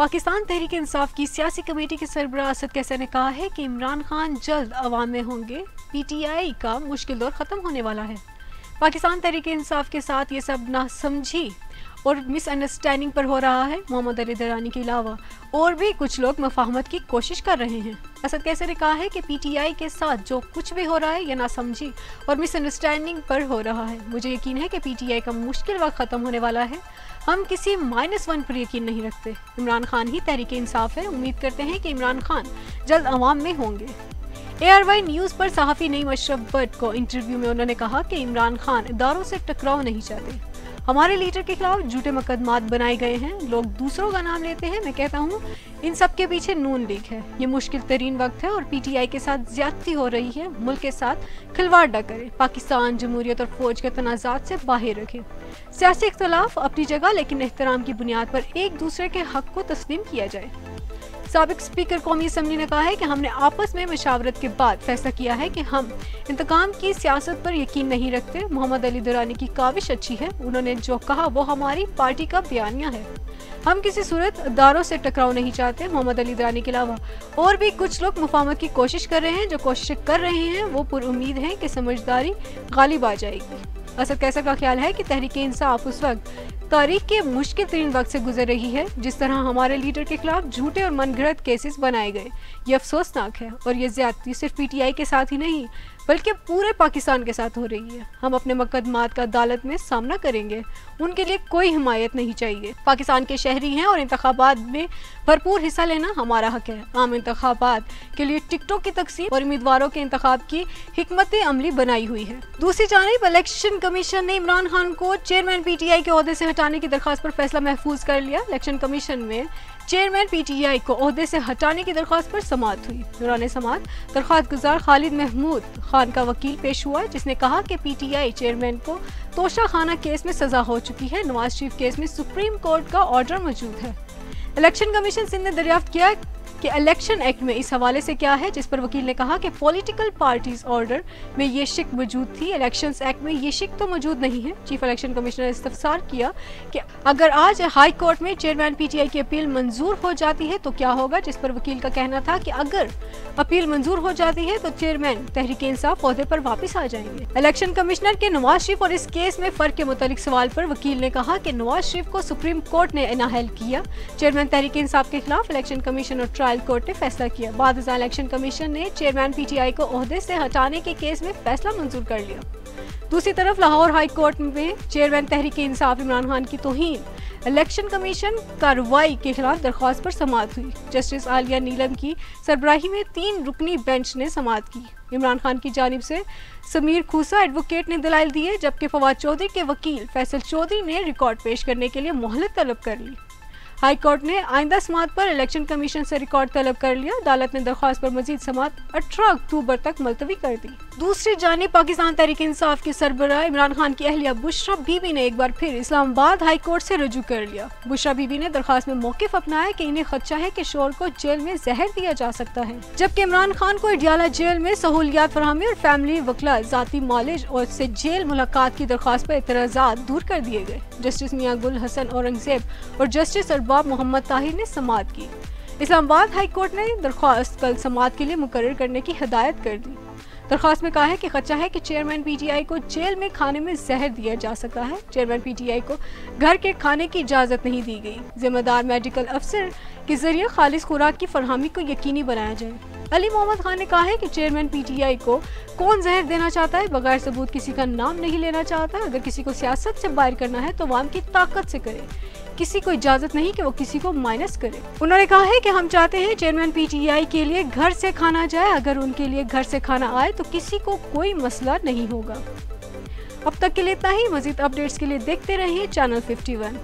पाकिस्तान तहरीक इंसाफ की सियासी कमेटी के सरबराह असद कैसर ने कहा है कि इमरान खान जल्द अवाम में होंगे। पीटीआई का मुश्किल दौर ख़त्म होने वाला है। पाकिस्तान तहरीक इंसाफ के साथ ये सब नासमझी और मिस अंडरस्टैंडिंग पर हो रहा है। मोहम्मद अली दरानी के अलावा और भी कुछ लोग मुफाहमत की कोशिश कर रहे हैं। असद कैसर ने कहा है कि पीटीआई के साथ जो कुछ भी हो रहा है ये नासमझी और मिस अंडरस्टैंडिंग पर हो रहा है। मुझे यकीन है कि पीटीआई का मुश्किल वक्त ख़त्म होने वाला है। हम किसी -1 पर यकीन नहीं रखते। इमरान खान ही तहरीक इंसाफ है। उम्मीद करते हैं कि इमरान खान जल्द अवाम में होंगे। ARY न्यूज़ पर सहाफ़ी नईम अशरफ भट्ट को इंटरव्यू में उन्होंने कहा कि इमरान खान इदारों से टकराव नहीं चाहते। हमारे लीडर के खिलाफ झूठे मुकदमात बनाए गए हैं। लोग दूसरों का नाम लेते हैं। मैं कहता हूँ इन सब के पीछे नून लीग है। ये मुश्किल तरीन वक्त है और पीटीआई के साथ ज्यादती हो रही है। मुल्क के साथ खिलवाड़ न करे। पाकिस्तान जमहूरियत और फौज के तनाज़ात से बाहर रखे। सियासी इख्तलाफ अपनी जगह, लेकिन एहतराम की बुनियाद पर एक दूसरे के हक को तस्लीम किया जाए। साबिक स्पीकर कौमी असम्बली ने कहा है कि हमने आपस में मशावरत के बाद फैसला किया है कि हम इंतकाम की सियासत पर यकीन नहीं रखते। मोहम्मद अली दरानी की काविश अच्छी है। उन्होंने जो कहा वो हमारी पार्टी का बयानिया है। हम किसी सूरत दारों से टकराव नहीं चाहते। मोहम्मद अली दरानी के अलावा और भी कुछ लोग मुफाहमत की कोशिश कर रहे हैं। जो कोशिश कर रहे हैं वो पुरुम्मीद हैं कि समझदारी गालिब आ जाएगी। असद कैसर का ख्याल है कि तहरीक इंसाफ उस वक्त तारीख के मुश्किल तरीन वक्त से गुजर रही है जिस तरह हमारे लीडर के खिलाफ झूठे और मनगढ़ंत केसेस बनाए गए। ये अफसोसनाक है और ये ज्यादती सिर्फ पीटीआई के साथ ही नहीं बल्कि पूरे पाकिस्तान के साथ हो रही है। हम अपने मुकदमात का अदालत में सामना करेंगे। उनके लिए कोई हिमायत नहीं चाहिए। पाकिस्तान के शहरी हैं और इंतखाबात में भरपूर हिस्सा लेना हमारा हक है। आम इंतखाबात के लिए टिकटों की तकसीम और उम्मीदवारों के इंतखाब की हिकमत अमली बनाई हुई है। दूसरी जानिब इलेक्शन कमीशन ने इमरान खान को चेयरमैन पीटीआई के ओहदे से हटाने की दरख्वास्त पर फैसला महफूज कर लिया। इलेक्शन कमीशन में चेयरमैन पीटीआई को ओहदे से हटाने की दरख्वास्त पर समाअत हुई। दौरान समाअत दरख्वास्त गुजार खालिद महमूद खान का वकील पेश हुआ जिसने कहा कि पीटीआई चेयरमैन को तोशा खाना केस में सजा हो चुकी है। नवाज शरीफ केस में सुप्रीम कोर्ट का ऑर्डर मौजूद है। इलेक्शन कमीशन सिंध ने दरियाफ्त किया कि इलेक्शन एक्ट में इस हवाले से क्या है, जिस पर वकील ने कहा कि पॉलिटिकल पार्टीज ऑर्डर में ये शिक मौजूद थी। इलेक्शंस एक्ट में ये शिक तो मौजूद नहीं है। चीफ इलेक्शन कमिश्नर ने इस्तफसार किया कि अगर आज हाई कोर्ट में चेयरमैन पीटीआई की अपील मंजूर हो जाती है तो क्या होगा, जिस पर वकील का कहना था कि अगर अपील मंजूर हो जाती है तो चेयरमैन तहरीक इंसाफ ओहदे पर वापस आ जाएंगे। इलेक्शन कमिश्नर के नवाज शरीफ और इस केस में फर्क के मुतालिक सवाल पर वकील ने कहा कि नवाज शरीफ को सुप्रीम कोर्ट ने नाअहल किया। चेयरमैन तहरीक इंसाफ के खिलाफ इलेक्शन कमीशन और ट्रायल कोर्ट ने फैसला किया। बाद इलेक्शन कमीशन ने चेयरमैन पीटीआई को ओहदे से हटाने के केस में फैसला मंजूर कर लिया। दूसरी तरफ लाहौर हाई कोर्ट में चेयरमैन तहरीक इंसाफ इमरान खान की तौहीन इलेक्शन कमीशन कार्रवाई के खिलाफ दरख्वास्त पर समाअत हुई। जस्टिस आलिया नीलम की सरबराही में 3 रुकनी बेंच ने समाअत की। इमरान खान की जानिब से समीर खूसा एडवोकेट ने दलाइल दिए जबकि फवाद चौधरी के वकील फैसल चौधरी ने रिकॉर्ड पेश करने के लिए मोहलत तलब कर ली। हाई कोर्ट ने आइंदा समाअत पर इलेक्शन कमीशन से रिकॉर्ड तलब कर लिया। अदालत ने दरख्वास्त पर मजीद समाअत 18 अक्टूबर तक मुलतवी कर दी। दूसरी जानिब पाकिस्तान तहरीक इंसाफ की सरबराह इमरान खान की अहलिया बुशरा बीबी ने एक बार फिर इस्लामाबाद हाई कोर्ट से रजू कर लिया। बुशरा बीबी ने दरख्वास्त में मौक़िफ़ अपनाया कि इन्हें खदशा है कि शोर को जेल में जहर दिया जा सकता है, जबकि इमरान खान को अडियाला जेल में सहूलियात फराहमी और फैमिली वकला ज़ाती मालिज और से जेल मुलाकात की दरख्वास्त पर एतराज़ात दूर कर दिए गए। जस्टिस मियां गुल हसन औरंगजेब और जस्टिस अरबाब मोहम्मद ताहिर ने समाअत की। इस्लामाबाद हाई कोर्ट ने दरख्वास्त कल समाअत के लिए मुकर्रर करने की हिदायत कर दी। दरख्वास्त में कहा है कि खदशा है कि चेयरमैन पीटीआई को जेल में खाने में जहर दिया जा सकता है। चेयरमैन पीटीआई को घर के खाने की इजाज़त नहीं दी गई। जिम्मेदार मेडिकल अफसर के जरिए खालिस खुराक की फरहमी को यकीनी बनाया जाए। अली मोहम्मद खान ने कहा है कि चेयरमैन पीटीआई को कौन जहर देना चाहता है, बगैर सबूत किसी का नाम नहीं लेना चाहता। अगर किसी को सियासत से बाहर करना है तो अवाम की ताकत से करे। किसी को इजाजत नहीं कि वो किसी को माइनस करे। उन्होंने कहा है कि हम चाहते हैं चेयरमैन पीटीआई के लिए घर से खाना जाए। अगर उनके लिए घर से खाना आए तो किसी को कोई मसला नहीं होगा। अब तक के लिए इतना ही। मजीद अपडेट्स के लिए देखते रहिए चैनल 51।